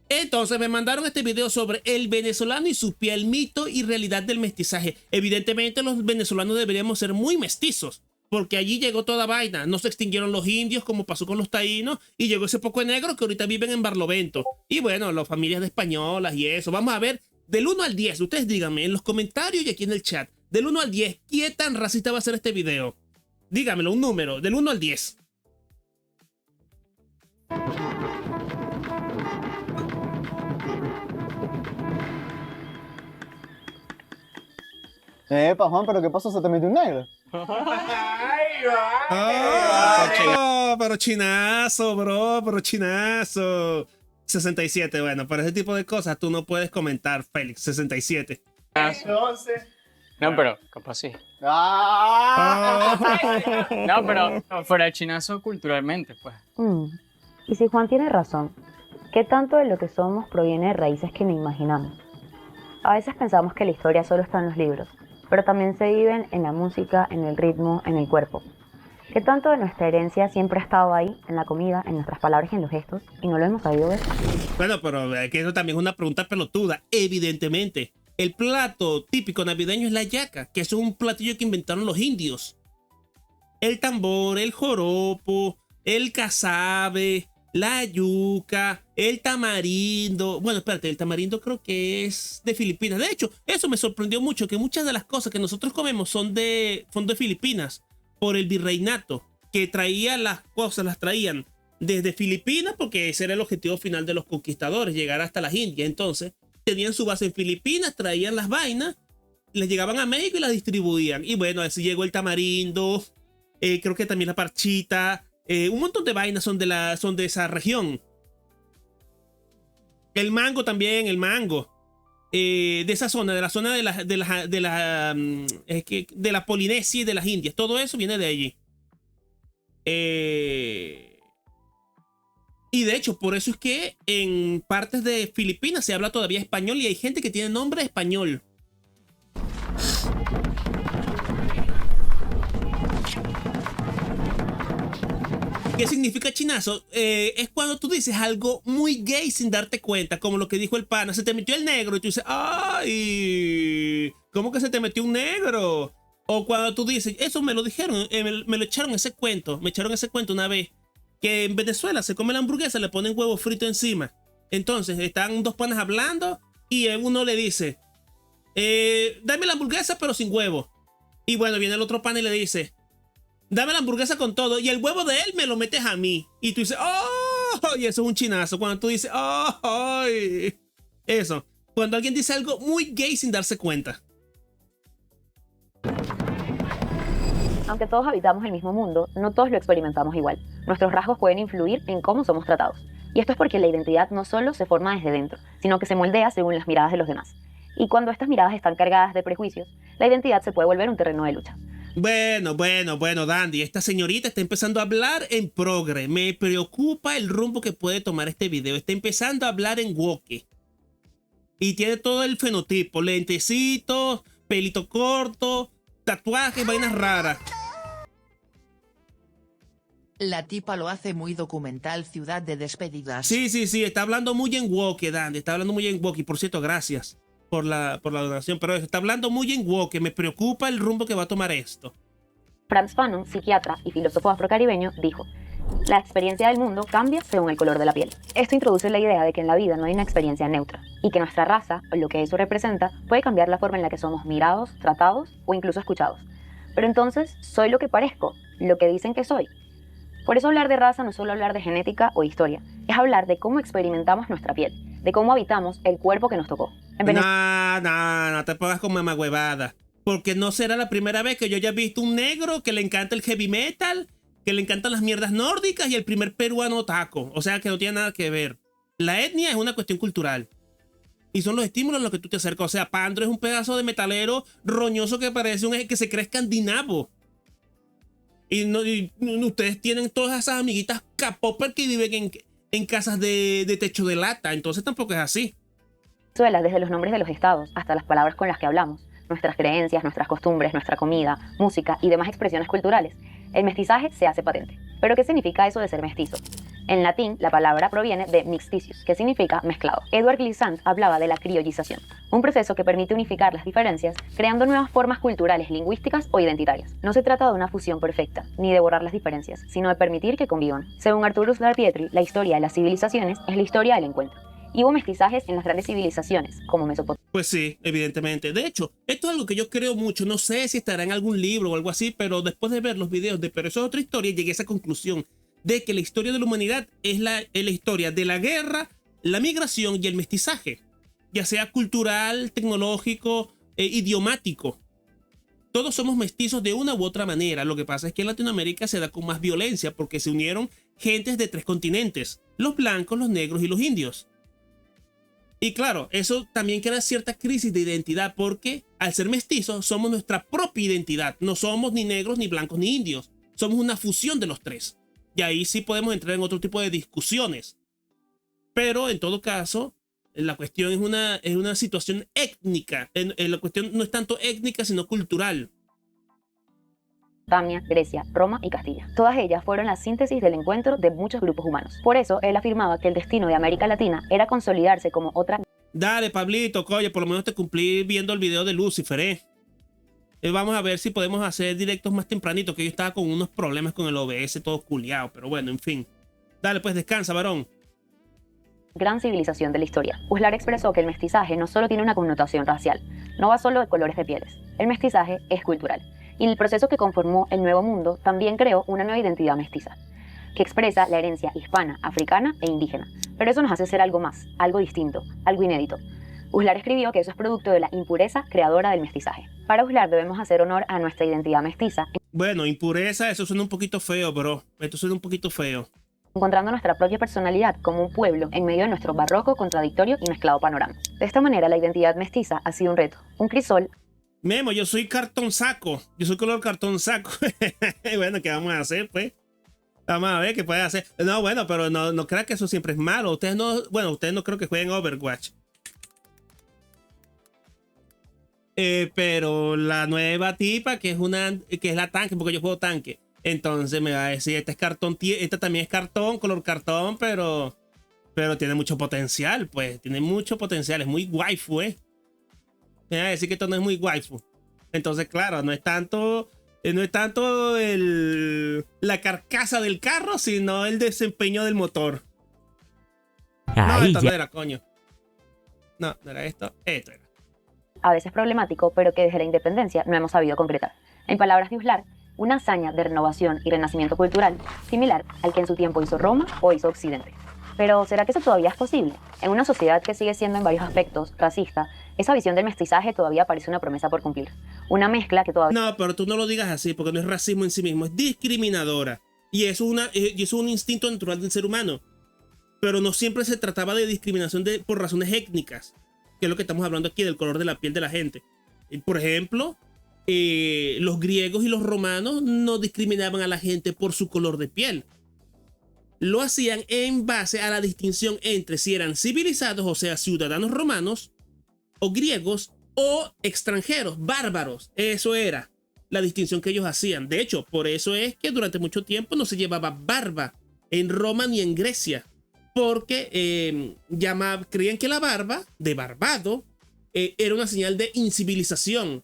Entonces me mandaron este video sobre el venezolano y su piel, mito y realidad del mestizaje. Evidentemente los venezolanos deberíamos ser muy mestizos, porque allí llegó toda vaina. No se extinguieron los indios como pasó con los taínos y llegó ese poco de negros que ahorita viven en Barlovento. Y bueno, las familias de españolas y eso. Vamos a ver del 1 al 10. Ustedes díganme en los comentarios y aquí en el chat. Del 1 al 10, ¿qué tan racista va a ser este video? Dígamelo, un número, del 1 al 10. Epa, Juan, ¿pero qué pasó? ¿Se te metió un negro? Pero chinazo, bro, pero chinazo. 67, bueno, para ese tipo de cosas tú no puedes comentar, Félix. 67. Entonces. No, pero capaz sí. No, pero fuera el chinazo culturalmente, pues. Y si Juan tiene razón, ¿qué tanto de lo que somos proviene de raíces que ni imaginamos? A veces pensamos que la historia solo está en los libros, pero también se viven en la música, en el ritmo, en el cuerpo. ¿Qué tanto de nuestra herencia siempre ha estado ahí, en la comida, en nuestras palabras y en los gestos, y no lo hemos sabido ver? Bueno, pero que eso también es una pregunta pelotuda, evidentemente. El plato típico navideño es la yaca, que es un platillo que inventaron los indios. El tambor, el joropo, el casabe, la yuca, el tamarindo. Bueno, espérate, el tamarindo creo que es de Filipinas. De hecho, eso me sorprendió mucho, que muchas de las cosas que nosotros comemos son de Filipinas, por el virreinato, que traía las cosas, las traían desde Filipinas, porque ese era el objetivo final de los conquistadores, llegar hasta las Indias. Entonces, tenían su base en Filipinas, traían las vainas, les llegaban a México y las distribuían. Y bueno, así llegó el tamarindo, creo que también la parchita, un montón de vainas son de esa región. El mango también, el mango. De esa zona, de la zona de la Polinesia y de las Indias. Todo eso viene de allí. Y de hecho, por eso es que en partes de Filipinas se habla todavía español y hay gente que tiene nombre español. ¿Qué significa chinazo? Es cuando tú dices algo muy gay sin darte cuenta, como lo que dijo el pana. Se te metió el negro y tú dices, ¡ay! ¿Cómo que se te metió un negro? O cuando tú dices, eso me lo dijeron, me lo echaron ese cuento. Me echaron ese cuento una vez. Que en Venezuela se come la hamburguesa, le ponen huevo frito encima. Entonces están dos panas hablando y uno le dice, dame la hamburguesa pero sin huevo. Y bueno, viene el otro pana y le dice, dame la hamburguesa con todo y el huevo de él me lo metes a mí. Y tú dices, ¡oh! Y eso es un chinazo. Cuando tú dices, ¡oh! Eso. Cuando alguien dice algo muy gay sin darse cuenta. Aunque todos habitamos el mismo mundo, no todos lo experimentamos igual. Nuestros rasgos pueden influir en cómo somos tratados. Y esto es porque la identidad no solo se forma desde dentro, sino que se moldea según las miradas de los demás. Y cuando estas miradas están cargadas de prejuicios, la identidad se puede volver un terreno de lucha. Bueno, Dandy, esta señorita está empezando a hablar en progre. Me preocupa el rumbo que puede tomar este video. Está empezando a hablar en woke. Y tiene todo el fenotipo, lentecitos, pelito corto, tatuajes, vainas raras. La tipa lo hace muy documental, ciudad de despedidas. Sí, está hablando muy en woke, Dandy, está hablando muy en woke. Y por cierto, gracias por la donación, pero está hablando muy en woke. Me preocupa el rumbo que va a tomar esto. Frantz Fanon, psiquiatra y filósofo afrocaribeño, dijo: la experiencia del mundo cambia según el color de la piel. Esto introduce la idea de que en la vida no hay una experiencia neutra y que nuestra raza, o lo que eso representa, puede cambiar la forma en la que somos mirados, tratados o incluso escuchados. Pero entonces, ¿soy lo que parezco? ¿Lo que dicen que soy? Por eso hablar de raza no es solo hablar de genética o historia, es hablar de cómo experimentamos nuestra piel, de cómo habitamos el cuerpo que nos tocó. No te pongas con mamagüevada, porque no será la primera vez que yo haya visto un negro que le encanta el heavy metal, que le encantan las mierdas nórdicas y el primer peruano otaku. O sea que no tiene nada que ver. La etnia es una cuestión cultural. Y son los estímulos a los que tú te acercas. O sea, Pandro es un pedazo de metalero roñoso que parece que se cree escandinavo. Y ustedes tienen todas esas amiguitas K-popper que viven en casas de techo de lata. Entonces tampoco es así. Venezuela, desde los nombres de los estados hasta las palabras con las que hablamos, nuestras creencias, nuestras costumbres, nuestra comida, música y demás expresiones culturales, el mestizaje se hace patente. ¿Pero qué significa eso de ser mestizo? En latín, la palabra proviene de mixticius, que significa mezclado. Edward Glissant hablaba de la criollización, un proceso que permite unificar las diferencias, creando nuevas formas culturales, lingüísticas o identitarias. No se trata de una fusión perfecta, ni de borrar las diferencias, sino de permitir que convivan. Según Arthur Uslar Pietri, la historia de las civilizaciones es la historia del encuentro. Y hubo mestizajes en las grandes civilizaciones, como Mesopotamia. Pues sí, evidentemente. De hecho, esto es algo que yo creo mucho. No sé si estará en algún libro o algo así, pero después de ver los videos de Pero eso es otra historia, llegué a esa conclusión de que la historia de la humanidad es la historia de la guerra, la migración y el mestizaje, ya sea cultural, tecnológico, idiomático. Todos somos mestizos de una u otra manera. Lo que pasa es que en Latinoamérica se da con más violencia porque se unieron gentes de 3 continentes: los blancos, los negros y los indios. Y claro, eso también crea cierta crisis de identidad porque al ser mestizos somos nuestra propia identidad. No somos ni negros, ni blancos, ni indios. Somos una fusión de los 3. Y ahí sí podemos entrar en otro tipo de discusiones. Pero en todo caso, la cuestión es una situación étnica. La cuestión no es tanto étnica, sino cultural. Grecia, Roma y Castilla. Todas ellas fueron la síntesis del encuentro de muchos grupos humanos. Por eso, él afirmaba que el destino de América Latina era consolidarse como otra... Dale, Pablito, coño, por lo menos te cumplí viendo el video de Lucifer, Vamos a ver si podemos hacer directos más tempranito, que yo estaba con unos problemas con el OBS todo culiado, pero bueno, en fin. Dale, pues descansa, varón. Gran civilización de la historia. Uslar expresó que el mestizaje no solo tiene una connotación racial, no va solo de colores de pieles. El mestizaje es cultural. Y el proceso que conformó el Nuevo Mundo también creó una nueva identidad mestiza, que expresa la herencia hispana, africana e indígena. Pero eso nos hace ser algo más, algo distinto, algo inédito. Uslar escribió que eso es producto de la impureza creadora del mestizaje. Para Uslar debemos hacer honor a nuestra identidad mestiza. Bueno, impureza, eso suena un poquito feo, bro. Esto suena un poquito feo. Encontrando nuestra propia personalidad como un pueblo en medio de nuestro barroco, contradictorio y mezclado panorama. De esta manera, la identidad mestiza ha sido un reto, un crisol. Memo, yo soy cartón saco. Yo soy color cartón saco. Bueno, ¿qué vamos a hacer, pues? Vamos a ver qué puede hacer. No, bueno, pero no crean que eso siempre es malo. Ustedes no creo que jueguen Overwatch. Pero la nueva tipa, que es la tanque, porque yo juego tanque. Entonces me va a decir, esta también es cartón, color cartón, pero tiene mucho potencial, pues. Tiene mucho potencial. Es muy waifu, Me va a decir que esto no es muy waifu. Entonces, claro, no es tanto la carcasa del carro, sino el desempeño del motor. No, esto no era, coño. No era esto. Esto era. A veces problemático, pero que desde la independencia no hemos sabido concretar. En palabras de Uslar, una hazaña de renovación y renacimiento cultural similar al que en su tiempo hizo Roma o hizo Occidente. Pero ¿será que eso todavía es posible? En una sociedad que sigue siendo en varios aspectos racista, esa visión del mestizaje todavía parece una promesa por cumplir. Una mezcla que todavía... No, pero tú no lo digas así, porque no es racismo en sí mismo, es discriminadora. Y eso es un instinto natural del ser humano. Pero no siempre se trataba de discriminación por razones étnicas, que es lo que estamos hablando aquí, del color de la piel de la gente. Por ejemplo, los griegos y los romanos no discriminaban a la gente por su color de piel. Lo hacían en base a la distinción entre si eran civilizados, o sea, ciudadanos romanos, o griegos, o extranjeros, bárbaros. Eso era la distinción que ellos hacían. De hecho, por eso es que durante mucho tiempo no se llevaba barba en Roma ni en Grecia, porque creían que la barba de barbado era una señal de incivilización.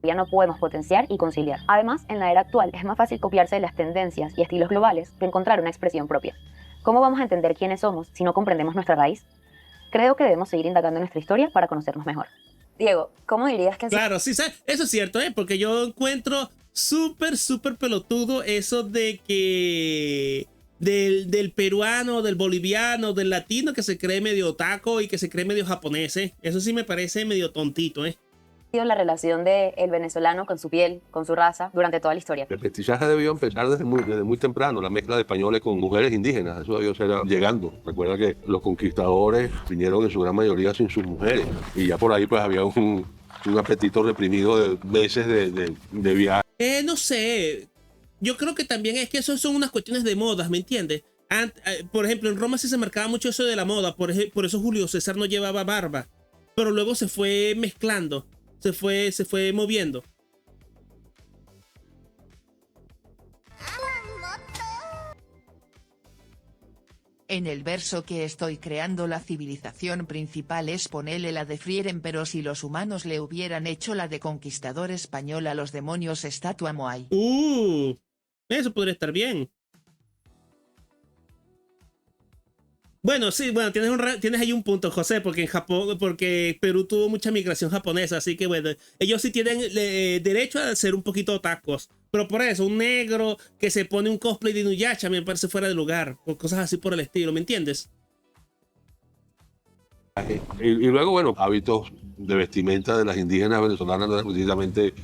Ya no podemos potenciar y conciliar. Además, en la era actual es más fácil copiarse de las tendencias y estilos globales que encontrar una expresión propia. ¿Cómo vamos a entender quiénes somos si no comprendemos nuestra raíz? Creo que debemos seguir indagando en nuestra historia para conocernos mejor. Diego, ¿cómo dirías que... Claro, sí, eso es cierto, porque yo encuentro súper pelotudo eso de que... Del peruano, del boliviano, del latino que se cree medio otaku y que se cree medio japonés, Eso sí me parece medio tontito, La relación del venezolano con su piel, con su raza, durante toda la historia. El mestizaje debió empezar desde muy temprano, la mezcla de españoles con mujeres indígenas, eso debió ser llegando. Recuerda que los conquistadores vinieron en su gran mayoría sin sus mujeres y ya por ahí pues había un apetito reprimido de meses de viaje. No sé, yo creo que también es que eso son unas cuestiones de modas, ¿me entiendes? Por ejemplo, en Roma sí se marcaba mucho eso de la moda, por eso Julio César no llevaba barba, pero luego se fue mezclando. Se fue moviendo. En el verso que estoy creando la civilización principal es ponele la de Frieren, pero si los humanos le hubieran hecho la de conquistador español a los demonios estatua Moai. Eso podría estar bien. Bueno, sí, bueno, tienes ahí un punto, José, porque en Japón, porque Perú tuvo mucha migración japonesa, así que bueno, ellos sí tienen derecho a ser un poquito otakus. Pero por eso, un negro que se pone un cosplay de Inuyasha me parece fuera de lugar, o cosas así por el estilo, ¿me entiendes? Y luego, bueno, hábitos de vestimenta de las indígenas venezolanas no eran precisamente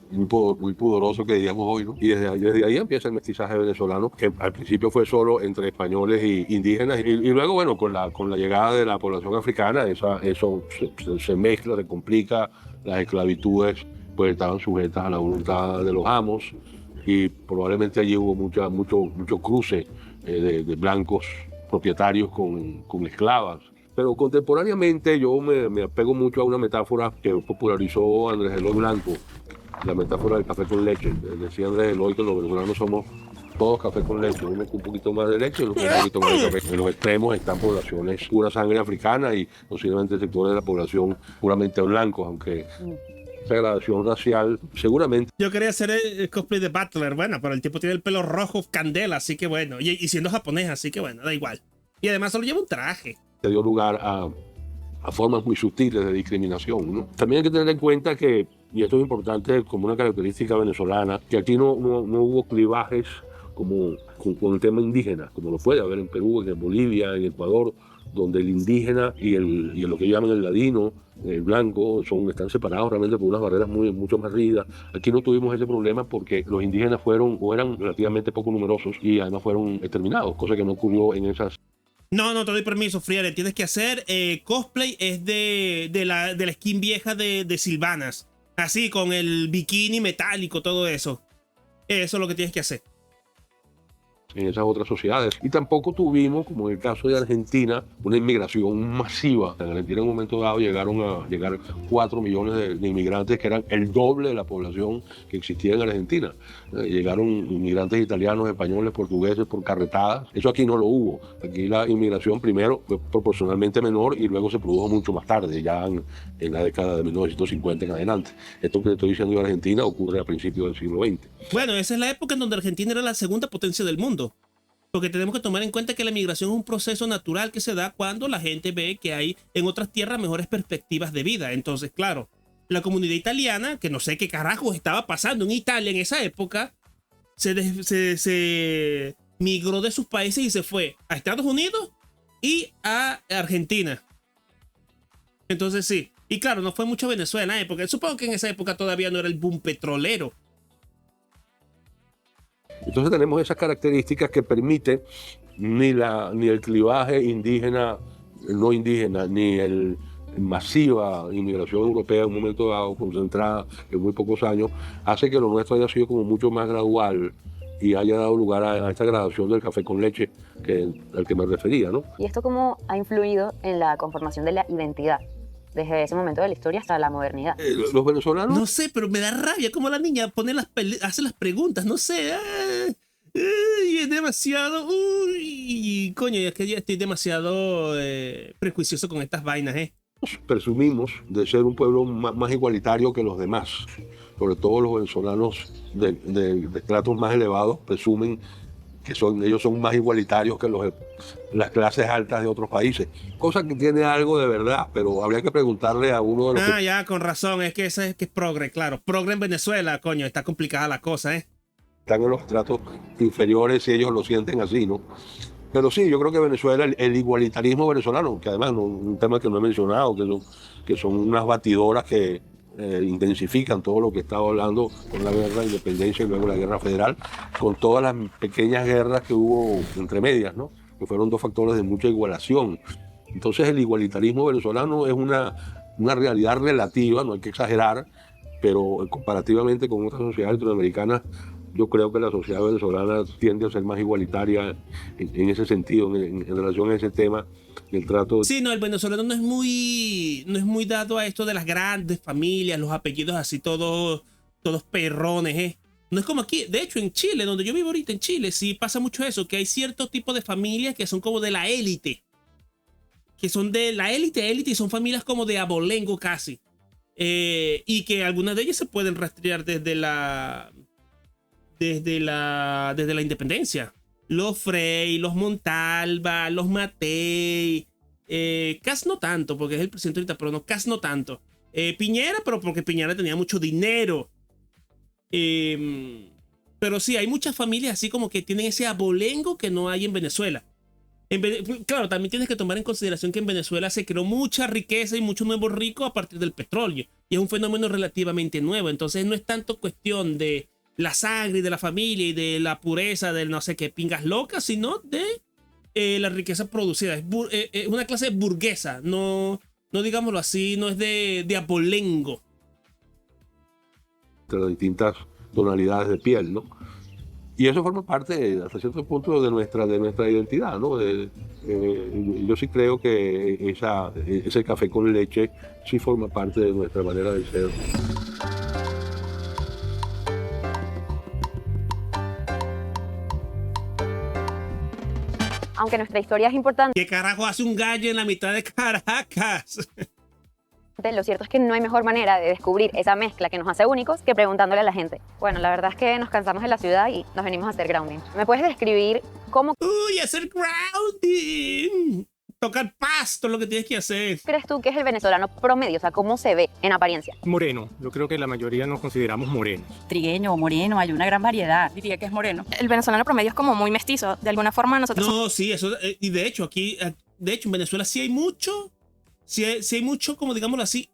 muy pudoroso, que diríamos hoy, ¿no? Y desde ahí empieza el mestizaje venezolano, que al principio fue solo entre españoles e indígenas, y luego, bueno, con la llegada de la población africana, eso se mezcla, se complica, las esclavitudes pues estaban sujetas a la voluntad de los amos, y probablemente allí hubo mucho cruce de blancos propietarios con esclavas. Pero contemporáneamente yo me apego mucho a una metáfora que popularizó Andrés Eloy Blanco, la metáfora del café con leche. Decía Andrés Eloy que los venezolanos somos todos café con leche, uno con un poquito más de leche y uno con un poquito más de café. En los extremos están poblaciones pura sangre africana y posiblemente sectores de la población puramente blancos, aunque esa gradación racial seguramente. Yo quería hacer el cosplay de Butler, bueno, pero el tipo tiene el pelo rojo candela, así que bueno, y siendo japonés, así que bueno, da igual. Y además solo lleva un traje. Se dio lugar a formas muy sutiles de discriminación, ¿no? También hay que tener en cuenta que, y esto es importante como una característica venezolana, que aquí no hubo clivajes como con el tema indígena, como lo puede haber en Perú, en Bolivia, en Ecuador, donde el indígena y lo que llaman el ladino, el blanco, están separados realmente por unas barreras mucho más rígidas. Aquí no tuvimos ese problema porque los indígenas eran relativamente poco numerosos y además fueron exterminados, cosa que no ocurrió en esas. No te doy permiso, Friere. Tienes que hacer cosplay es de la skin vieja de Silvanas. Así, con el bikini metálico, todo eso. Eso es lo que tienes que hacer. En esas otras sociedades. Y tampoco tuvimos, como en el caso de Argentina, una inmigración masiva. En Argentina en un momento dado llegar 4 millones de inmigrantes, que eran el doble de la población que existía en Argentina. Llegaron inmigrantes italianos, españoles, portugueses por carretadas. Eso aquí no lo hubo. Aquí la inmigración primero fue proporcionalmente menor y luego se produjo mucho más tarde, ya en la década de 1950 en adelante. Esto que estoy diciendo de Argentina ocurre a principios del siglo XX. Bueno, esa es la época en donde Argentina era la segunda potencia del mundo. Porque tenemos que tomar en cuenta que la migración es un proceso natural que se da cuando la gente ve que hay en otras tierras mejores perspectivas de vida. Entonces, claro, la comunidad italiana, que no sé qué carajos estaba pasando en Italia en esa época, se migró de sus países y se fue a Estados Unidos y a Argentina. Entonces sí. Y claro, no fue mucho Venezuela, porque supongo que en esa época todavía no era el boom petrolero. Entonces tenemos esas características que permiten ni el clivaje indígena, no indígena, ni el masiva inmigración europea en un momento dado, concentrada en muy pocos años, hace que lo nuestro haya sido como mucho más gradual y haya dado lugar a esta gradación del café con leche al que me refería, ¿no? ¿Y esto cómo ha influido en la conformación de la identidad? Desde ese momento de la historia hasta la modernidad. Los venezolanos. No sé, pero me da rabia como la niña hace las preguntas. No sé. Y es demasiado. Uy, coño, es que ya estoy demasiado prejuicioso con estas vainas, Presumimos de ser un pueblo más igualitario que los demás. Sobre todo los venezolanos de estratos más elevados presumen que ellos son más igualitarios que las clases altas de otros países. Cosa que tiene algo de verdad, pero habría que preguntarle a uno de los ya, con razón, es que es progre, claro. Progre en Venezuela, coño, está complicada la cosa, Están en los estratos inferiores y ellos lo sienten así, ¿no? Pero sí, yo creo que Venezuela, el igualitarismo venezolano, que además un tema que no he mencionado, que son unas batidoras que intensifican todo lo que estaba hablando con la guerra de independencia y luego la guerra federal, con todas las pequeñas guerras que hubo entre medias, ¿no? Que fueron dos factores de mucha igualación. Entonces el igualitarismo venezolano es una realidad relativa, no hay que exagerar, pero comparativamente con otras sociedades latinoamericanas, yo creo que la sociedad venezolana tiende a ser más igualitaria en ese sentido, en relación a ese tema. El trato. Sí, no, el venezolano no es muy dado a esto de las grandes familias, los apellidos así todos perrones, No es como aquí. De hecho, en Chile, donde yo vivo ahorita, en Chile, sí pasa mucho eso, que hay cierto tipo de familias que son como de la élite. Que son de la élite y son familias como de abolengo casi. Y que algunas de ellas se pueden rastrear desde la independencia. Los Frey, los Montalva, los Matei. Cas no tanto, porque es el presidente ahorita, pero no, Cas no tanto. Piñera, pero porque Piñera tenía mucho dinero. Pero sí, hay muchas familias así como que tienen ese abolengo que no hay en Venezuela. Claro, también tienes que tomar en consideración que en Venezuela se creó mucha riqueza y mucho nuevo rico a partir del petróleo. Y es un fenómeno relativamente nuevo. Entonces no es tanto cuestión de la sangre y de la familia y de la pureza del no sé qué pingas locas, sino de la riqueza producida. Es una clase burguesa, no digámoslo así, no es de abolengo. Entre las distintas tonalidades de piel, ¿no? Y eso forma parte, hasta cierto punto, de nuestra identidad, ¿no? Yo sí creo que ese café con leche sí forma parte de nuestra manera de ser. Aunque nuestra historia es importante, ¿Qué carajo hace un gallo en la mitad de Caracas? lo cierto es que no hay mejor manera de descubrir esa mezcla que nos hace únicos que preguntándole a la gente. Bueno, la verdad es que nos cansamos de la ciudad y nos venimos a hacer grounding. ¿Me puedes describir cómo Uy, hacer grounding. Tocar pasto es lo que tienes que hacer. crees tú que es el venezolano promedio? O sea, ¿cómo se ve en apariencia? Moreno, yo creo que la mayoría nos consideramos morenos. Trigueño o moreno, hay una gran variedad. Diría que es moreno. El venezolano promedio es como muy mestizo. De alguna forma nosotros No, sí, eso. Y de hecho, en Venezuela sí hay mucho. Sí hay mucho, como digámoslo así,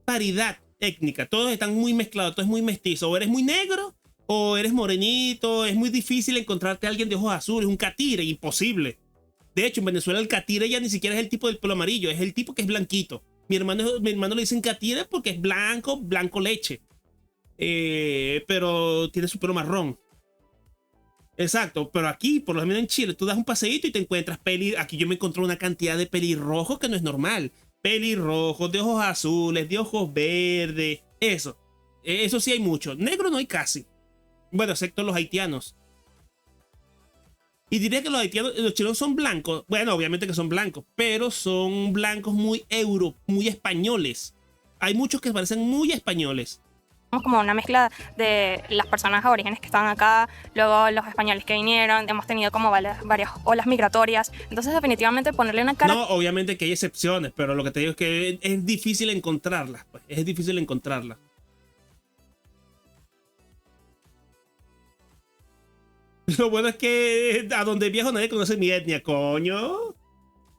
paridad étnica. Todos están muy mezclados, todo es muy mestizo. O eres muy negro o eres morenito. Es muy difícil encontrarte a alguien de ojos azules, un catire, imposible. De hecho, en Venezuela el catire ya ni siquiera es el tipo del pelo amarillo, es el tipo que es blanquito. Mi hermano le dicen catire porque es blanco leche. Pero tiene su pelo marrón. Exacto, pero aquí, por lo menos en Chile, tú das un paseíto y te encuentras aquí yo me encontré una cantidad de pelirrojos que no es normal. Pelirrojos, de ojos azules, de ojos verdes, eso. Eso sí hay mucho. Negro no hay casi. Bueno, excepto los haitianos. Y diría que los chilenos son blancos. Bueno, obviamente que son blancos, pero son blancos muy muy españoles. Hay muchos que parecen muy españoles. somos como una mezcla de las personas aborígenes que estaban acá, luego los españoles que vinieron, hemos tenido como varias olas migratorias. Entonces definitivamente ponerle una cara... No, obviamente que hay excepciones, pero lo que te digo es que es difícil encontrarlas. Pues. Es difícil encontrarlas. Lo bueno es que a donde viajo nadie conoce mi etnia, coño.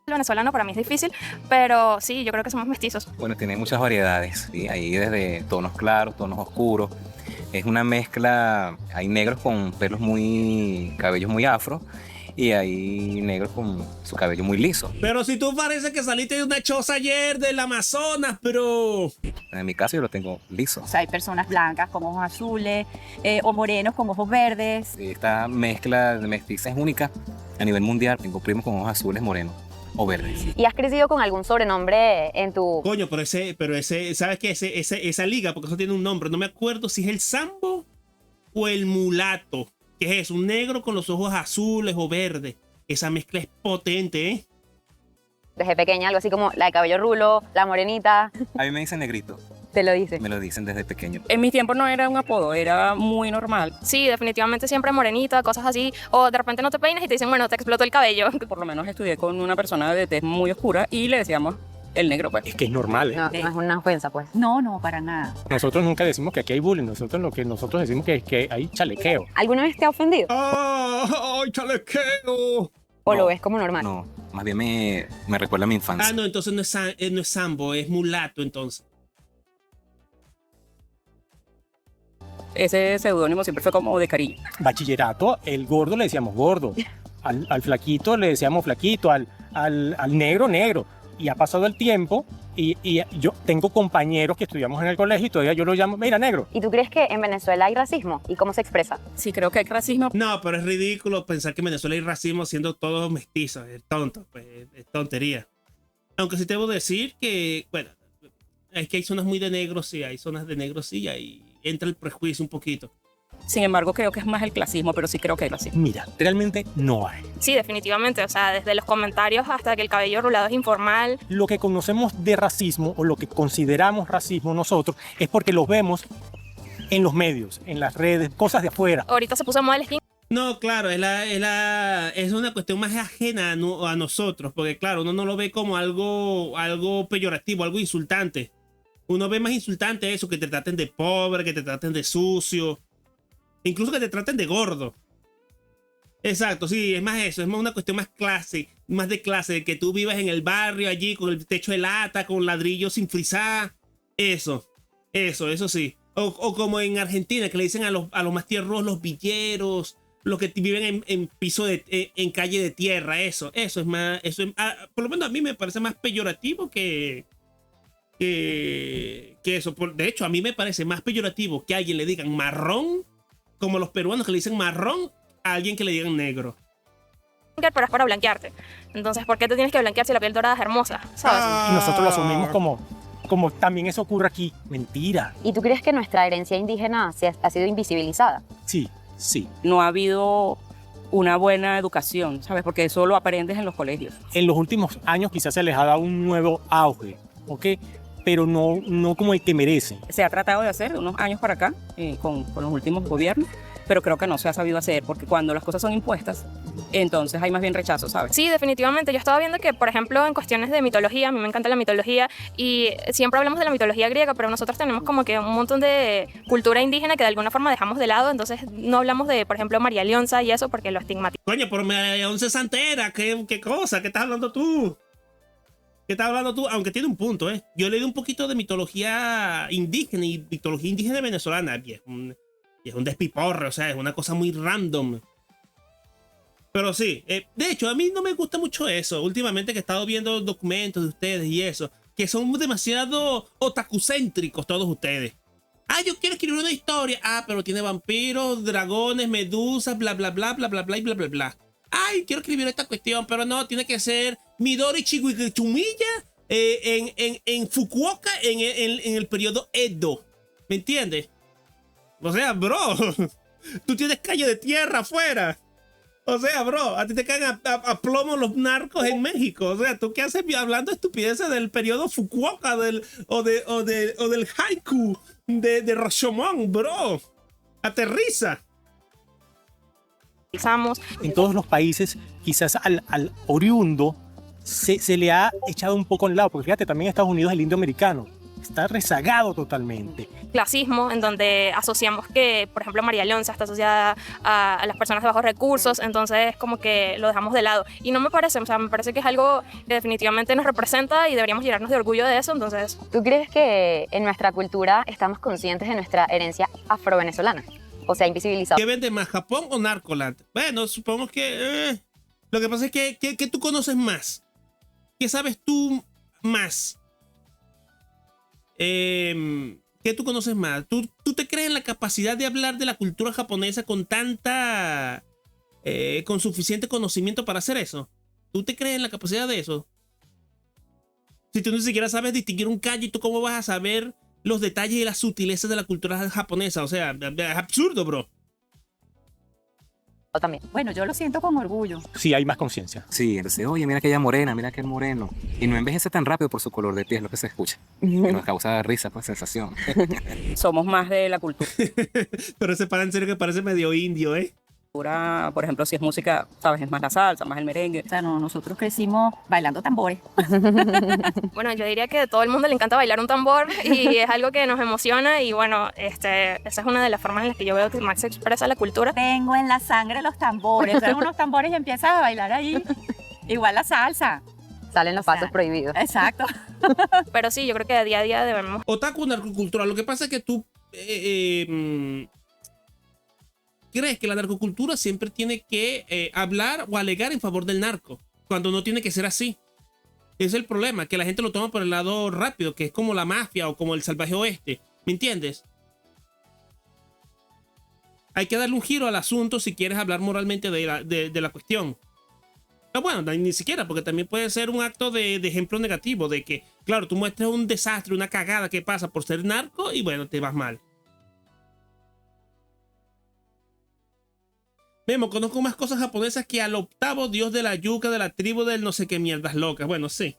El venezolano para mí es difícil, pero sí, yo creo que somos mestizos. Bueno, tiene muchas variedades, ¿sí? Ahí desde tonos claros, tonos oscuros. Es una mezcla, hay negros con cabellos muy afro, y hay negros con su cabello muy liso. Pero si tú pareces que saliste de una choza ayer del Amazonas, pero... En mi caso yo lo tengo liso. O sea, hay personas blancas con ojos azules o morenos con ojos verdes. Esta mezcla de mestiza es única a nivel mundial. Tengo primos con ojos azules, morenos o verdes. ¿Y has crecido con algún sobrenombre en tu...? Coño, pero ¿sabes qué? Esa liga, porque eso tiene un nombre, no me acuerdo si es el sambo o el mulato. ¿Qué es eso? Un negro con los ojos azules o verdes. Esa mezcla es potente, ¿eh? Desde pequeña, algo así como la de cabello rulo, la morenita. A mí me dicen negrito. Te lo dice. Me lo dicen desde pequeño. En mis tiempos no era un apodo, era muy normal. Sí, definitivamente siempre morenita, cosas así. O de repente no te peinas y te dicen, bueno, te explotó el cabello. Por lo menos estudié con una persona de tez muy oscura y le decíamos el negro, pues. Es que es normal. No, no es una ofensa, pues. No, no, para nada. Nosotros nunca decimos que aquí hay bullying. Lo que nosotros decimos que es que hay chalequeo. ¿Alguna vez te ha ofendido? ¡Ay, chalequeo! ¿O No, lo ves como normal? No, más bien me recuerda a mi infancia. Ah, no, entonces no es sambo, es mulato, entonces. Ese seudónimo siempre fue como de cariño. Bachillerato, el gordo le decíamos gordo. Al flaquito le decíamos flaquito. Al negro, negro. Y ha pasado el tiempo y yo tengo compañeros que estudiamos en el colegio y todavía yo lo llamo, mira, negro. ¿Y tú crees que en Venezuela hay racismo? ¿Y cómo se expresa? Sí, creo que hay racismo. No, pero es ridículo pensar que en Venezuela hay racismo siendo todos mestizos. Es tonto, pues, es tontería. Aunque sí te debo decir que, bueno, es que hay zonas muy de negros, sí, hay zonas de negros, sí, ahí entra el prejuicio un poquito. Sin embargo, creo que es más el clasismo, pero sí creo que hay clasismo. Mira, realmente no hay. Sí, definitivamente. O sea, desde los comentarios hasta que el cabello rulado es informal. Lo que conocemos de racismo o lo que consideramos racismo nosotros es porque lo vemos en los medios, en las redes, cosas de afuera. Ahorita se puso de moda el skin. No, claro, es una cuestión más ajena a nosotros, porque claro, uno no lo ve como algo peyorativo, algo insultante. Uno ve más insultante eso, que te traten de pobre, que te traten de sucio, incluso que te traten de gordo. Exacto, sí, es más eso, es más una cuestión más de clase, de que tú vivas en el barrio allí con el techo de lata, con ladrillos sin frisar. Eso sí. O como en Argentina, que le dicen a los más tierros los villeros, los que viven en piso en calle de tierra. Eso es más, por lo menos a mí me parece más peyorativo que eso. De hecho, a mí me parece más peyorativo que a alguien le digan marrón, como los peruanos que le dicen marrón, a alguien que le digan negro. Pero es para blanquearte. Entonces, ¿por qué te tienes que blanquear si la piel dorada es hermosa? ¿Sabes? Y nosotros lo asumimos como también eso ocurre aquí. Mentira. ¿Y tú crees que nuestra herencia indígena ha sido invisibilizada? Sí. No ha habido una buena educación, ¿sabes? Porque eso lo aprendes en los colegios. En los últimos años quizás se les ha dado un nuevo auge, ¿ok? Pero no como el que merece. Se ha tratado de hacer de unos años para acá, con los últimos gobiernos, pero creo que no se ha sabido hacer, porque cuando las cosas son impuestas, entonces hay más bien rechazo, ¿sabes? Sí, definitivamente. Yo estaba viendo que, por ejemplo, en cuestiones de mitología, a mí me encanta la mitología y siempre hablamos de la mitología griega, pero nosotros tenemos como que un montón de cultura indígena que de alguna forma dejamos de lado, entonces no hablamos de, por ejemplo, María Leonza y eso porque lo estigmatizamos. Coño, pero María Leonza es santera, ¿qué cosa? ¿Qué estás hablando tú? ¿Qué estás hablando tú? Aunque tiene un punto, ¿eh? Yo he leído un poquito de mitología indígena y mitología indígena venezolana. Y es un despiporre, o sea, es una cosa muy random. Pero sí, de hecho, a mí no me gusta mucho eso. Últimamente que he estado viendo documentos de ustedes y eso, que son demasiado otakucéntricos todos ustedes. Yo quiero escribir una historia. Pero tiene vampiros, dragones, medusas, bla, bla, bla, bla, bla, bla, y bla, bla, bla. Quiero escribir esta cuestión, pero no, tiene que ser Midori Chiguichumilla en Fukuoka en el periodo Edo. ¿Me entiendes? O sea, bro, tú tienes calle de tierra afuera. O sea, bro, a ti te caen a plomo los narcos en México. O sea, ¿tú qué haces hablando estupideces del periodo Fukuoka o del haiku de Rashomon, bro? Aterriza. En todos los países, quizás al oriundo se le ha echado un poco al lado, porque fíjate, también Estados Unidos el indio americano está rezagado totalmente. Clasismo, en donde asociamos que, por ejemplo, María Leonza está asociada a las personas de bajos recursos, entonces como que lo dejamos de lado. Y no me parece, o sea, me parece que es algo que definitivamente nos representa y deberíamos llenarnos de orgullo de eso, entonces... ¿Tú crees que en nuestra cultura estamos conscientes de nuestra herencia afro-venezolana? O sea, invisibilizado. ¿Qué vende más, Japón o Narcoland? Bueno, supongo que... lo que pasa es que tú conoces más. ¿Qué sabes tú más? ¿Qué tú conoces más? ¿Tú te crees en la capacidad de hablar de la cultura japonesa con con suficiente conocimiento para hacer eso? ¿Tú te crees en la capacidad de eso? Si tú ni siquiera sabes distinguir un kanji, ¿tú cómo vas a saber los detalles y las sutilezas de la cultura japonesa? O sea, es absurdo, bro. También. Bueno, yo lo siento con orgullo. Sí, hay más conciencia. Sí, entonces, oye, mira aquella morena, mira aquel moreno. Y no envejece tan rápido por su color de piel, es lo que se escucha. Que nos causa risa, pues, sensación. Somos más de la cultura. Pero ese para en serio que parece medio indio, ¿eh? Por ejemplo, si es música, sabes, es más la salsa, más el merengue. O sea, nosotros crecimos bailando tambores. Bueno, yo diría que a todo el mundo le encanta bailar un tambor y es algo que nos emociona y bueno, esa es una de las formas en las que yo veo que más se expresa la cultura. Tengo en la sangre los tambores. Traen unos tambores y empiezas a bailar ahí. Igual la salsa. Salen los pasos prohibidos. Exacto. Pero sí, yo creo que día a día debemos... Otaku narcocultura. Lo que pasa es que tú... crees que la narcocultura siempre tiene que hablar o alegar en favor del narco, cuando no tiene que ser así. Ese es el problema, que la gente lo toma por el lado rápido, que es como la mafia o como el salvaje oeste. ¿Me entiendes? Hay que darle un giro al asunto si quieres hablar moralmente de la cuestión. Pero bueno, ni siquiera, porque también puede ser un acto de ejemplo negativo, de que, claro, tú muestras un desastre, una cagada que pasa por ser narco y bueno, te vas mal. Memo, conozco más cosas japonesas que al octavo dios de la yuca de la tribu del no sé qué mierdas locas. Bueno, sí.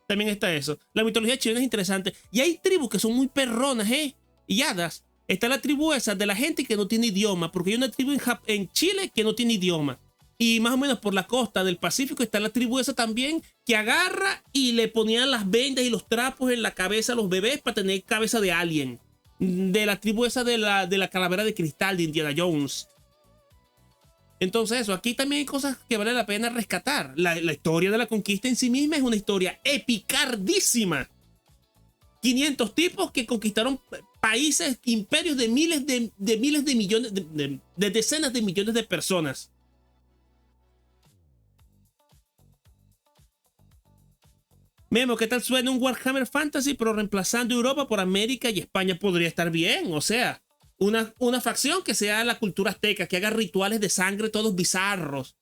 También está eso. La mitología chilena es interesante. Y hay tribus que son muy perronas, y hadas. Está la tribu esa de la gente que no tiene idioma. Porque hay una tribu en Chile que no tiene idioma. Y más o menos por la costa del Pacífico está la tribu esa también que agarra y le ponían las vendas y los trapos en la cabeza a los bebés para tener cabeza de alien. De la tribu esa de la calavera de cristal de Indiana Jones. Entonces eso, aquí también hay cosas que vale la pena rescatar. La historia de la conquista en sí misma es una historia epicardísima. 500 tipos que conquistaron países, imperios de miles de millones, de decenas de millones de personas. Memo, ¿qué tal suena un Warhammer Fantasy pero reemplazando Europa por América y España? Podría estar bien, o sea, una facción que sea la cultura azteca, que haga rituales de sangre todos bizarros.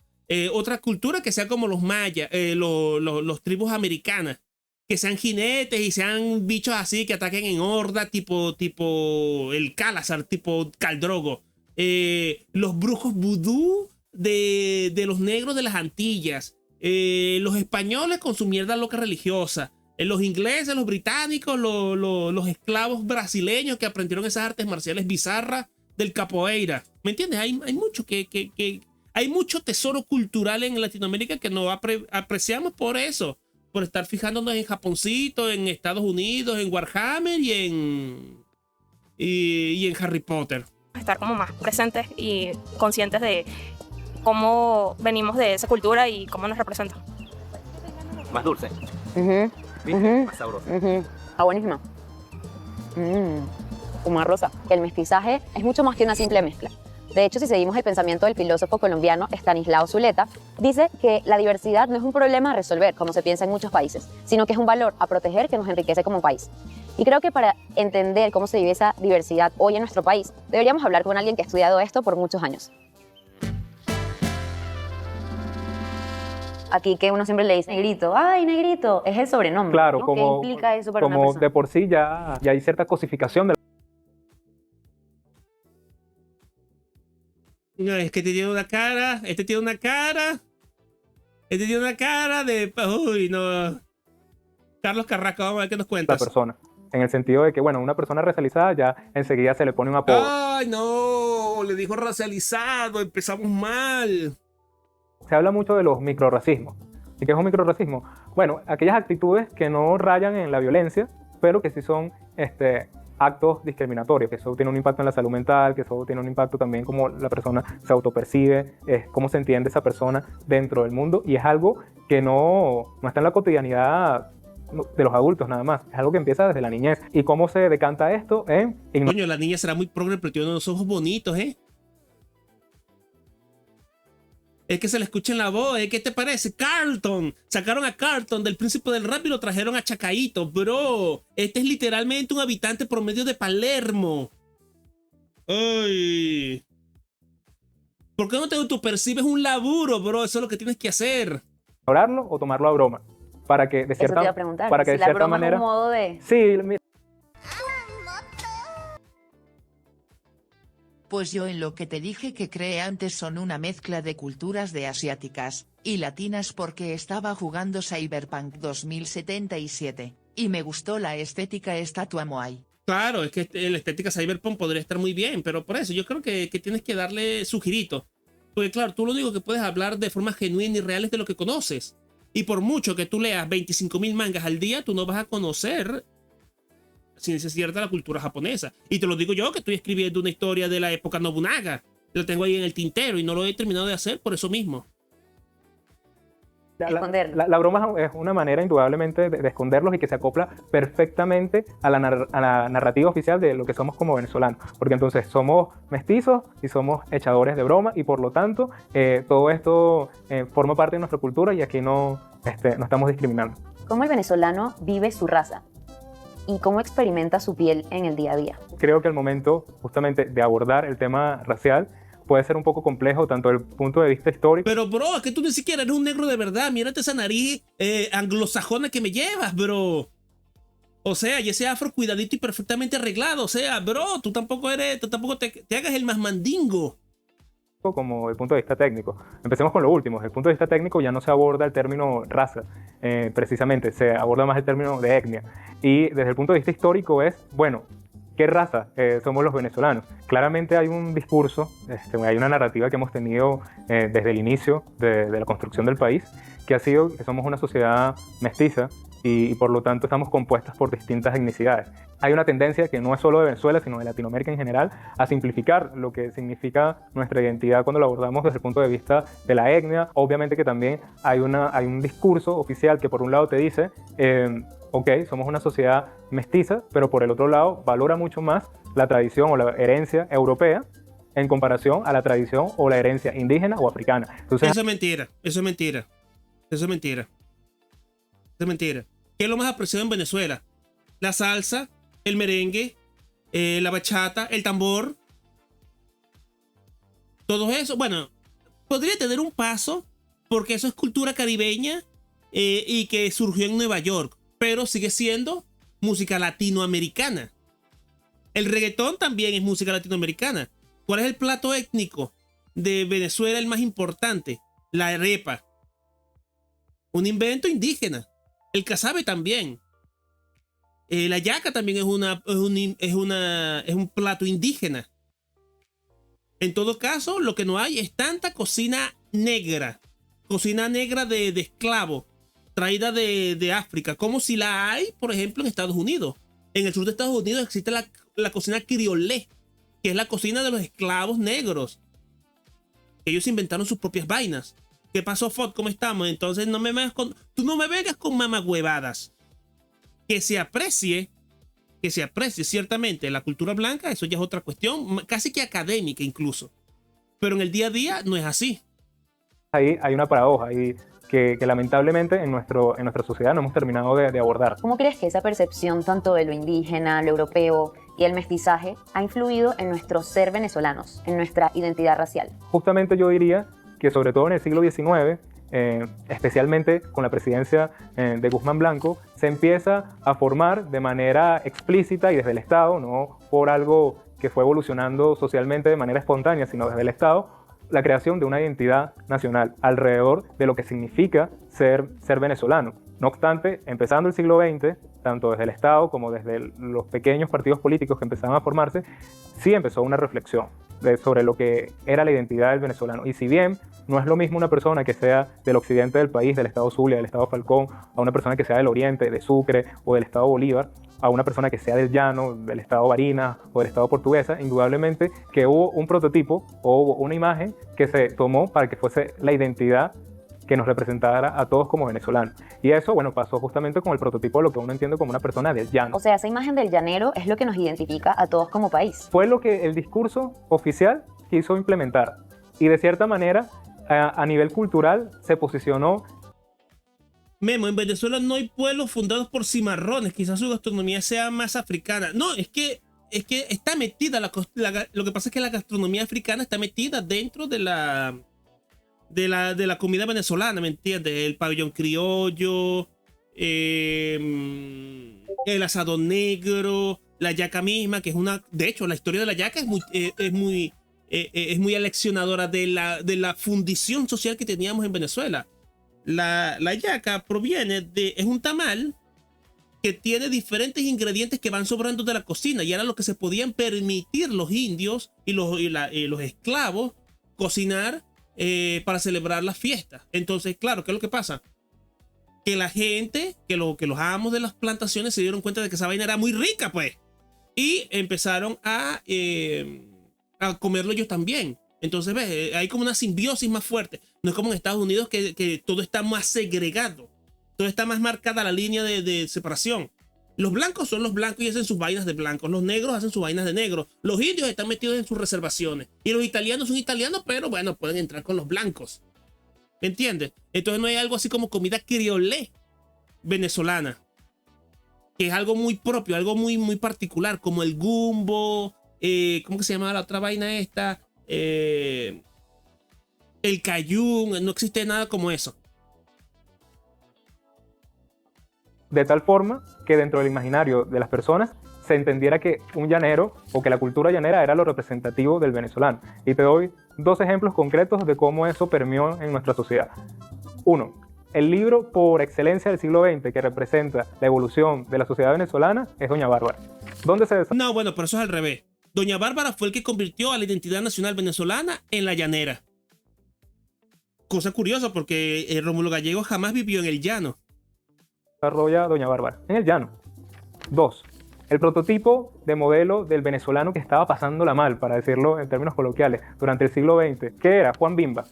Otra cultura que sea como los mayas, los tribus americanas, que sean jinetes y sean bichos así que ataquen en horda, tipo el Calazar, tipo Khal Drogo. Los brujos vudú de los negros de las Antillas. Los españoles con su mierda loca religiosa. Los ingleses, los británicos, los esclavos brasileños que aprendieron esas artes marciales bizarras del capoeira. ¿Me entiendes? Hay mucho hay mucho tesoro cultural en Latinoamérica que no apreciamos por eso. Por estar fijándonos en Japoncito, en Estados Unidos, en Warhammer y en Harry Potter. Estar como más presentes y conscientes de cómo venimos de esa cultura y cómo nos representa. Más dulce. ¿Viste? Más sabroso. Está buenísima. Como rosa. El mestizaje es mucho más que una simple mezcla. De hecho, si seguimos el pensamiento del filósofo colombiano Estanislao Zuleta, dice que la diversidad no es un problema a resolver, como se piensa en muchos países, sino que es un valor a proteger que nos enriquece como país. Y creo que para entender cómo se vive esa diversidad hoy en nuestro país, deberíamos hablar con alguien que ha estudiado esto por muchos años. Aquí que uno siempre le dice negrito, ¡ay, negrito! Es el sobrenombre. Claro, ¿no? como, ¿Qué implica eso para una como persona? de por sí ya hay cierta cosificación de No, es que este tiene una cara, este tiene una cara de... Uy, no. Carlos Carrasco, vamos a ver qué nos la cuentas. persona. En el sentido de que, bueno, una persona racializada ya enseguida se le pone un apodo. Ay, no, le dijo racializado, empezamos mal. Se habla mucho de los microrracismos. ¿Y qué es un microrracismo? Bueno, aquellas actitudes que no rayan en la violencia, pero que sí son actos discriminatorios, que eso tiene un impacto en la salud mental, que eso tiene un impacto también como la persona se autopercibe, cómo se entiende esa persona dentro del mundo, y es algo que no está en la cotidianidad de los adultos nada más, es algo que empieza desde la niñez. ¿Y cómo se decanta esto? Coño, la niña será muy progre, pero tiene unos ojos bonitos, Es que se le escucha en la voz, ¿Qué te parece? Carlton. Sacaron a Carlton del Príncipe del Rap y lo trajeron a Chacaíto, bro. Este es literalmente un habitante promedio de Palermo. Ay. ¿Por qué no te percibes un laburo, bro? Eso es lo que tienes que hacer. Ignorarlo o tomarlo a broma. Para que de cierta, Eso te iba a preguntar. para que Si de la cierta broma manera... es un modo de... Sí, mira. Pues yo en lo que te dije que creé antes son una mezcla de culturas de asiáticas y latinas porque estaba jugando Cyberpunk 2077 y me gustó la estética estatua Moai. Claro, es que la estética Cyberpunk podría estar muy bien, pero por eso yo creo que tienes que darle su girito. Porque claro, tú lo único que puedes hablar de forma genuina y real es de lo que conoces. Y por mucho que tú leas 25.000 mangas al día, tú no vas a conocer sin ser cierta la cultura japonesa. Y te lo digo yo, que estoy escribiendo una historia de la época Nobunaga. Lo tengo ahí en el tintero y no lo he terminado de hacer por eso mismo. La broma es una manera indudablemente de esconderlos y que se acopla perfectamente a la narrativa oficial de lo que somos como venezolanos. Porque entonces somos mestizos y somos echadores de broma y por lo tanto todo esto forma parte de nuestra cultura y aquí no estamos discriminando. ¿Cómo el venezolano vive su raza? ¿Y cómo experimenta su piel en el día a día? Creo que el momento justamente de abordar el tema racial puede ser un poco complejo tanto desde el punto de vista histórico. Pero bro, es que tú ni siquiera eres un negro de verdad. Mírate esa nariz anglosajona que me llevas, bro. O sea, y ese afro cuidadito y perfectamente arreglado. O sea, bro, tú tampoco te hagas el más mandingo. como el punto de vista técnico. Empecemos con lo último. Desde el punto de vista técnico ya no se aborda el término raza, precisamente, se aborda más el término de etnia. Y desde el punto de vista histórico es, bueno, ¿qué raza somos los venezolanos? Claramente hay un discurso, hay una narrativa que hemos tenido desde el inicio de la construcción del país, que ha sido que somos una sociedad mestiza y por lo tanto estamos compuestas por distintas etnicidades. Hay una tendencia que no es solo de Venezuela, sino de Latinoamérica en general, a simplificar lo que significa nuestra identidad cuando lo abordamos desde el punto de vista de la etnia. Obviamente que también hay un discurso oficial que por un lado te dice, ok, somos una sociedad mestiza, pero por el otro lado valora mucho más la tradición o la herencia europea en comparación a la tradición o la herencia indígena o africana. Entonces, eso es mentira, eso es mentira, eso es mentira, eso es mentira. ¿Qué es lo más apreciado en Venezuela? La salsa, el merengue, la bachata, el tambor. Todo eso, bueno, podría tener un paso porque eso es cultura caribeña y que surgió en Nueva York, pero sigue siendo música latinoamericana. El reggaetón también es música latinoamericana. ¿Cuál es el plato étnico de Venezuela, el más importante? La arepa. Un invento indígena. El casabe también. La yaca también es un plato indígena. En todo caso, lo que no hay es tanta cocina negra de esclavo, traída de África, como si la hay, por ejemplo, en Estados Unidos. En el sur de Estados Unidos existe la cocina criolé, que es la cocina de los esclavos negros. Ellos inventaron sus propias vainas. ¿Qué pasó, Fod? ¿Cómo estamos? Entonces tú no me vengas con mamagüevadas. Que se aprecie ciertamente la cultura blanca, eso ya es otra cuestión, casi que académica incluso. Pero en el día a día no es así. Ahí hay una paradoja y que lamentablemente en nuestra sociedad no hemos terminado de abordar. ¿Cómo crees que esa percepción tanto de lo indígena, lo europeo y el mestizaje ha influido en nuestro ser venezolanos, en nuestra identidad racial? Justamente yo diría que sobre todo en el siglo XIX, especialmente con la presidencia de Guzmán Blanco, se empieza a formar de manera explícita y desde el Estado, no por algo que fue evolucionando socialmente de manera espontánea, sino desde el Estado, la creación de una identidad nacional alrededor de lo que significa ser venezolano. No obstante, empezando el siglo XX, tanto desde el Estado como desde los pequeños partidos políticos que empezaban a formarse, sí empezó una reflexión sobre lo que era la identidad del venezolano. Y si bien no es lo mismo una persona que sea del occidente del país, del estado Zulia, del estado Falcón, a una persona que sea del oriente, de Sucre o del estado Bolívar, a una persona que sea del llano, del estado Barinas o del estado Portuguesa, indudablemente que hubo un prototipo o hubo una imagen que se tomó para que fuese la identidad que nos representara a todos como venezolanos. Y eso, bueno, pasó justamente con el prototipo de lo que uno entiende como una persona del llano. O sea, esa imagen del llanero es lo que nos identifica a todos como país. Fue lo que el discurso oficial quiso implementar. Y de cierta manera, a nivel cultural, se posicionó. Memo, en Venezuela no hay pueblos fundados por cimarrones. Quizás su gastronomía sea más africana. No, es que está metida, lo que pasa es que la gastronomía africana está metida dentro de la comida venezolana, ¿me entiendes? El pabellón criollo, el asado negro, la yaca misma, que es de hecho, la historia de la yaca es muy aleccionadora de la fundición social que teníamos en Venezuela. La yaca es un tamal que tiene diferentes ingredientes que van sobrando de la cocina y era lo que se podían permitir los indios y los esclavos cocinar para celebrar las fiestas. Entonces, claro, ¿qué es lo que pasa? Que la gente, que los amos de las plantaciones se dieron cuenta de que esa vaina era muy rica, pues. Y empezaron a comerlo ellos también. Entonces, ves, hay como una simbiosis más fuerte. No es como en Estados Unidos que todo está más segregado. Todo está más marcada la línea de separación. Los blancos son los blancos y hacen sus vainas de blancos. Los negros hacen sus vainas de negros. Los indios están metidos en sus reservaciones. Y los italianos son italianos, pero bueno, pueden entrar con los blancos. ¿Me entiendes? Entonces no hay algo así como comida criolé venezolana. Que es algo muy propio, algo muy, muy particular. Como el gumbo. ¿Cómo que se llama la otra vaina esta? El cayún. No existe nada como eso. De tal forma que dentro del imaginario de las personas se entendiera que un llanero o que la cultura llanera era lo representativo del venezolano. Y te doy 2 ejemplos concretos de cómo eso permeó en nuestra sociedad. 1. El libro por excelencia del siglo XX que representa la evolución de la sociedad venezolana es Doña Bárbara. ¿Dónde se desarrolla? No, bueno, pero eso es al revés. Doña Bárbara fue el que convirtió a la identidad nacional venezolana en la llanera. Cosa curiosa porque Rómulo Gallego jamás vivió en el llano. Doña Bárbara? En el llano. 2. El prototipo de modelo del venezolano que estaba pasándola mal, para decirlo en términos coloquiales, durante el siglo XX, que era Juan Bimba.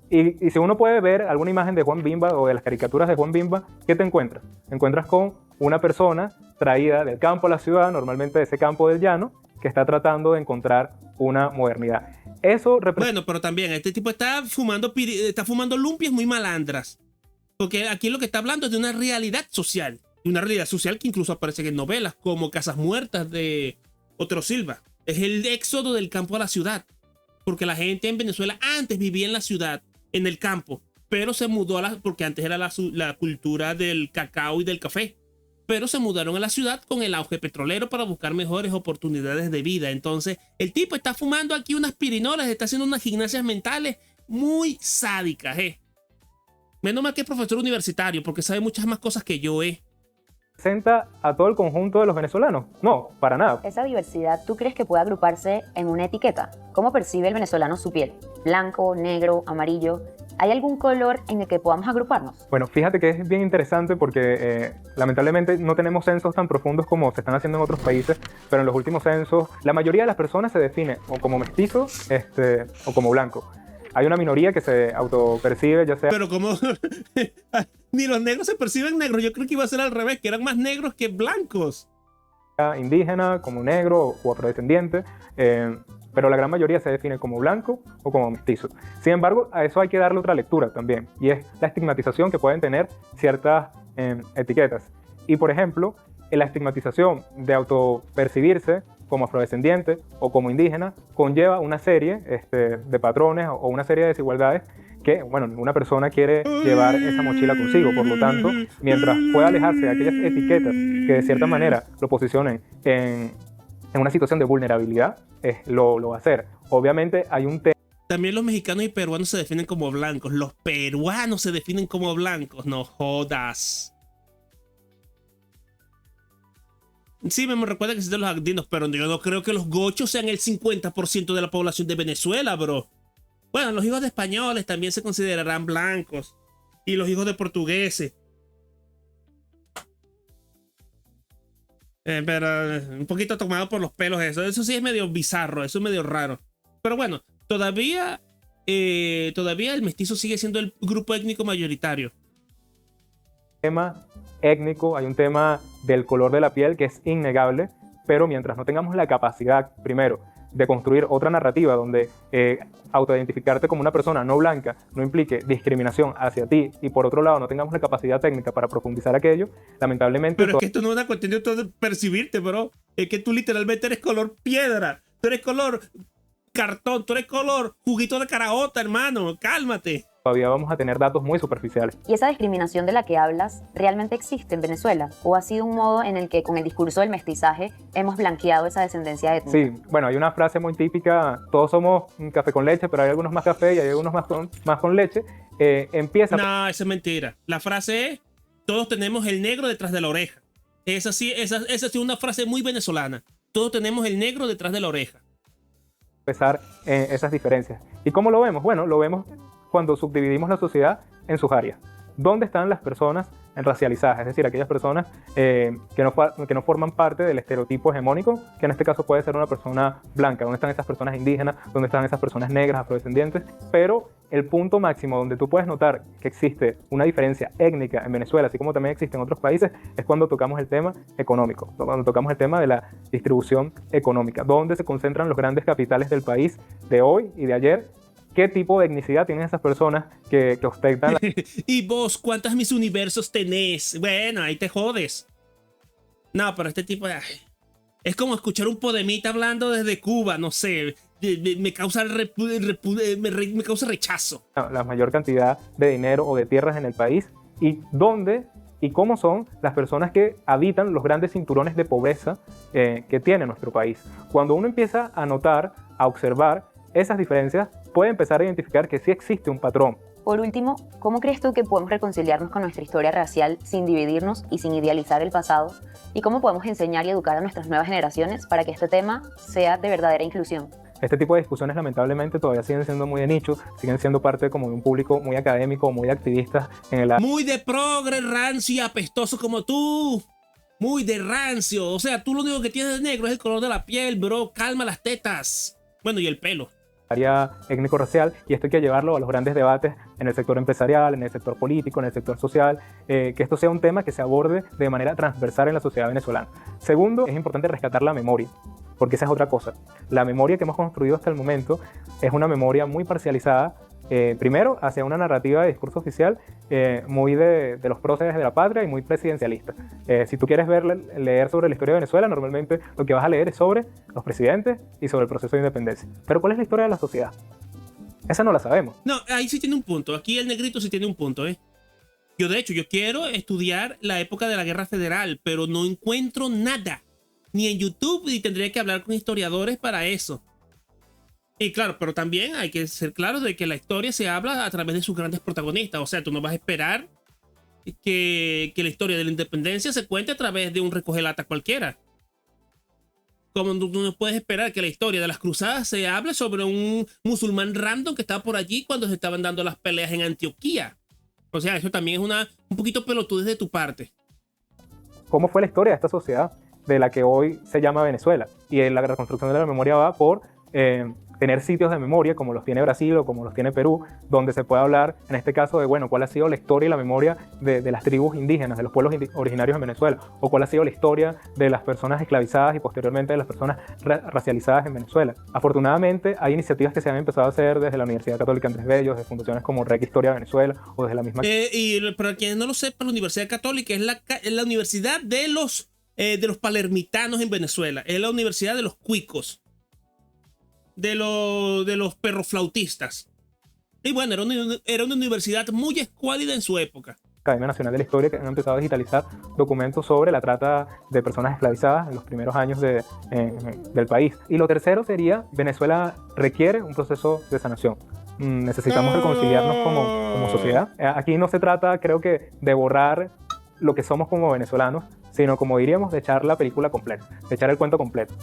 Y si uno puede ver alguna imagen de Juan Bimba o de las caricaturas de Juan Bimba, ¿qué te encuentras? Te encuentras con una persona traída del campo a la ciudad, normalmente de ese campo del llano, que está tratando de encontrar una modernidad. Eso bueno, pero también este tipo está fumando lumpias muy malandras. Porque aquí lo que está hablando es de una realidad social. Y una realidad social que incluso aparece en novelas como Casas Muertas de Otero Silva. Es el éxodo del campo a la ciudad. Porque la gente en Venezuela antes vivía en la ciudad, en el campo. Pero se mudó porque antes era la cultura del cacao y del café. Pero se mudaron a la ciudad con el auge petrolero para buscar mejores oportunidades de vida. Entonces, el tipo está fumando aquí unas pirinolas, está haciendo unas gimnasias mentales muy sádicas, Menos mal que es profesor universitario, porque sabe muchas más cosas que yo, ¿Representa a todo el conjunto de los venezolanos? No, para nada. ¿Esa diversidad tú crees que puede agruparse en una etiqueta? ¿Cómo percibe el venezolano su piel? ¿Blanco, negro, amarillo? ¿Hay algún color en el que podamos agruparnos? Bueno, fíjate que es bien interesante porque lamentablemente no tenemos censos tan profundos como se están haciendo en otros países, pero en los últimos censos la mayoría de las personas se define o como mestizo o como blanco. Hay una minoría que se autopercibe, ya sea... Pero como ni los negros se perciben negros, yo creo que iba a ser al revés, que eran más negros que blancos. Indígena, como negro o afrodescendiente, pero la gran mayoría se define como blanco o como mestizo. Sin embargo, a eso hay que darle otra lectura también, y es la estigmatización que pueden tener ciertas etiquetas. Y por ejemplo, la estigmatización de autopercibirse como afrodescendiente o como indígena conlleva una serie de patrones o una serie de desigualdades que, bueno, ninguna persona quiere llevar esa mochila consigo. Por lo tanto, mientras pueda alejarse de aquellas etiquetas que de cierta manera lo posicionen en una situación de vulnerabilidad, lo va a hacer. Obviamente hay un tema. También los mexicanos y peruanos se definen como blancos. Los peruanos se definen como blancos. No jodas. Sí, me recuerda que existen los andinos, pero yo no creo que los gochos sean el 50% de la población de Venezuela, bro. Bueno, los hijos de españoles también se considerarán blancos. Y los hijos de portugueses. Pero un poquito tomado por los pelos eso. Eso sí es medio bizarro, eso es medio raro. Pero bueno, todavía el mestizo sigue siendo el grupo étnico mayoritario. Tema étnico, hay un tema del color de la piel que es innegable, pero mientras no tengamos la capacidad, primero, de construir otra narrativa donde autoidentificarte como una persona no blanca no implique discriminación hacia ti, y por otro lado no tengamos la capacidad técnica para profundizar aquello, lamentablemente... Pero es que esto no es una cuestión de percibirte, bro. Es que tú literalmente eres color piedra, tú eres color cartón, tú eres color juguito de caraota, hermano, cálmate. Todavía vamos a tener datos muy superficiales. ¿Y esa discriminación de la que hablas realmente existe en Venezuela? ¿O ha sido un modo en el que con el discurso del mestizaje hemos blanqueado esa descendencia étnica? Sí, bueno, hay una frase muy típica, todos somos un café con leche, pero hay algunos más café y hay algunos más con leche. Empieza... No, eso es mentira. La frase es, todos tenemos el negro detrás de la oreja. Esa sí es una frase muy venezolana. Todos tenemos el negro detrás de la oreja. Empezar esas diferencias. ¿Y cómo lo vemos? Bueno, lo vemos cuando subdividimos la sociedad en sus áreas. ¿Dónde están las personas racializadas? Es decir, aquellas personas que no forman parte del estereotipo hegemónico, que en este caso puede ser una persona blanca. ¿Dónde están esas personas indígenas? ¿Dónde están esas personas negras, afrodescendientes? Pero el punto máximo donde tú puedes notar que existe una diferencia étnica en Venezuela, así como también existe en otros países, es cuando tocamos el tema económico, cuando tocamos el tema de la distribución económica, donde se concentran los grandes capitales del país de hoy y de ayer. ¿Qué tipo de etnicidad tienen esas personas que ostentan? ¿Y vos cuántas mis universos tenés? Bueno, ahí te jodes. No, pero este tipo... es como escuchar un podemita hablando desde Cuba, no sé. Me causa rechazo. La mayor cantidad de dinero o de tierras en el país, y donde y cómo son las personas que habitan los grandes cinturones de pobreza que tiene nuestro país. Cuando uno empieza a notar, a observar esas diferencias, puede empezar a identificar que sí existe un patrón. Por último, ¿cómo crees tú que podemos reconciliarnos con nuestra historia racial sin dividirnos y sin idealizar el pasado? ¿Y cómo podemos enseñar y educar a nuestras nuevas generaciones para que este tema sea de verdadera inclusión? Este tipo de discusiones lamentablemente todavía siguen siendo muy de nicho, siguen siendo parte como de un público muy académico, muy activista en el... Muy de progre, rancio y apestoso como tú. Muy de rancio. O sea, tú lo único que tienes de negro es el color de la piel, bro. Calma las tetas. Bueno, y el pelo. Área étnico-racial, y esto hay que llevarlo a los grandes debates en el sector empresarial, en el sector político, en el sector social, que esto sea un tema que se aborde de manera transversal en la sociedad venezolana. Segundo, es importante rescatar la memoria, porque esa es otra cosa. La memoria que hemos construido hasta el momento es una memoria muy parcializada, primero hacia una narrativa de discurso oficial muy de los próceres de la patria y muy presidencialista. Si tú quieres leer sobre la historia de Venezuela, normalmente lo que vas a leer es sobre los presidentes y sobre el proceso de independencia. Pero ¿cuál es la historia de la sociedad? Esa no la sabemos. No, ahí sí tiene un punto. Aquí el negrito sí tiene un punto, ¿eh? Yo, de hecho, yo quiero estudiar la época de la Guerra Federal, pero no encuentro nada. Ni en YouTube, ni tendría que hablar con historiadores para eso. Y claro, pero también hay que ser claros de que la historia se habla a través de sus grandes protagonistas. O sea, tú no vas a esperar que la historia de la independencia se cuente a través de un recogelata cualquiera. Como tú no puedes esperar que la historia de las cruzadas se hable sobre un musulmán random que estaba por allí cuando se estaban dando las peleas en Antioquía. O sea, eso también es un poquito pelotudez de tu parte. ¿Cómo fue la historia de esta sociedad de la que hoy se llama Venezuela? Y la reconstrucción de la memoria va por tener sitios de memoria como los tiene Brasil o como los tiene Perú, donde se puede hablar, en este caso, de bueno, cuál ha sido la historia y la memoria de las tribus indígenas, de los pueblos originarios en Venezuela, o cuál ha sido la historia de las personas esclavizadas y posteriormente de las personas racializadas en Venezuela. Afortunadamente, hay iniciativas que se han empezado a hacer desde la Universidad Católica Andrés Bello, desde fundaciones como REC Historia Venezuela, o desde la misma... Y para quienes no lo sepan, la Universidad Católica es la universidad de los palermitanos en Venezuela, es la universidad de los cuicos. De los perroflautistas. Y bueno, era una universidad muy escuálida en su época. Academia Nacional de la Historia, que han empezado a digitalizar documentos sobre la trata de personas esclavizadas en los primeros años del país. Y lo tercero sería, Venezuela requiere un proceso de sanación. Necesitamos reconciliarnos como sociedad. Aquí no se trata, creo que, de borrar lo que somos como venezolanos, sino, como diríamos, de echar la película completa, de echar el cuento completo.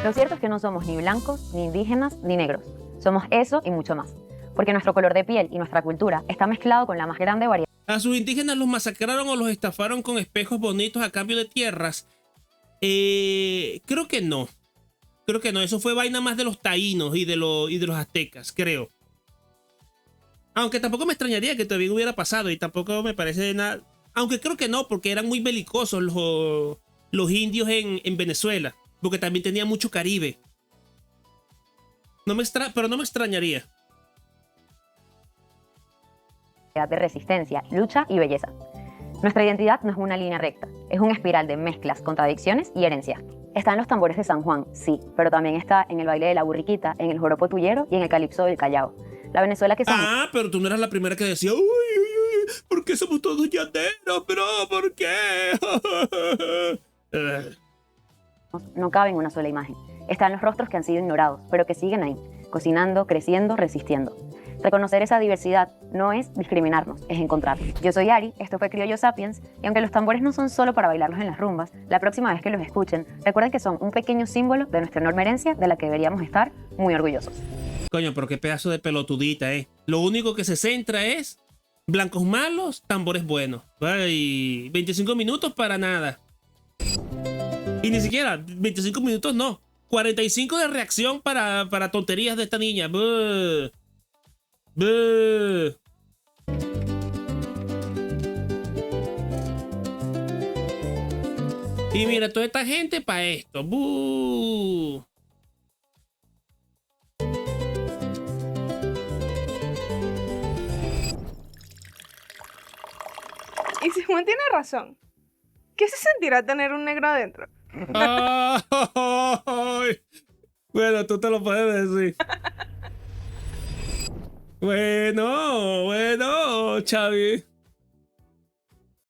Lo cierto es que no somos ni blancos, ni indígenas, ni negros. Somos eso y mucho más. Porque nuestro color de piel y nuestra cultura está mezclado con la más grande variedad. ¿A sus indígenas los masacraron o los estafaron con espejos bonitos a cambio de tierras? Creo que no. Creo que no. Eso fue vaina más de los taínos y de los aztecas, creo. Aunque tampoco me extrañaría que todavía hubiera pasado y tampoco me parece nada... Aunque creo que no, porque eran muy belicosos los indios en Venezuela. Porque también tenía mucho Caribe. Pero no me extrañaría. De resistencia, lucha y belleza. Nuestra identidad no es una línea recta, es una espiral de mezclas, contradicciones y herencias. Está en los tambores de San Juan, sí, pero también está en el baile de la burriquita, en el joropo tuyero y en el calipso del Callao. La Venezuela que somos... Ah, pero tú no eras la primera que decía, uy, uy, uy, ¿por qué somos todos llaneros, bro? ¿Por qué? No cabe en una sola imagen. Están los rostros que han sido ignorados, pero que siguen ahí, cocinando, creciendo, resistiendo. Reconocer esa diversidad no es discriminarnos, es encontrarnos. Yo soy Ari, esto fue Criollo Sapiens, y aunque los tambores no son solo para bailarlos en las rumbas, la próxima vez que los escuchen, recuerden que son un pequeño símbolo de nuestra enorme herencia de la que deberíamos estar muy orgullosos. Coño, pero qué pedazo de pelotudita, Lo único que se centra es blancos malos, tambores buenos. Ay, 25 minutos para nada. Y ni siquiera 25 minutos, no. 45 de reacción para tonterías de esta niña. Buh. Buh. Y mira, toda esta gente para esto. Buh. Y Simón tiene razón. ¿Qué se sentirá tener un negro adentro? Ay. Bueno, tú te lo puedes decir. Bueno, Xavi.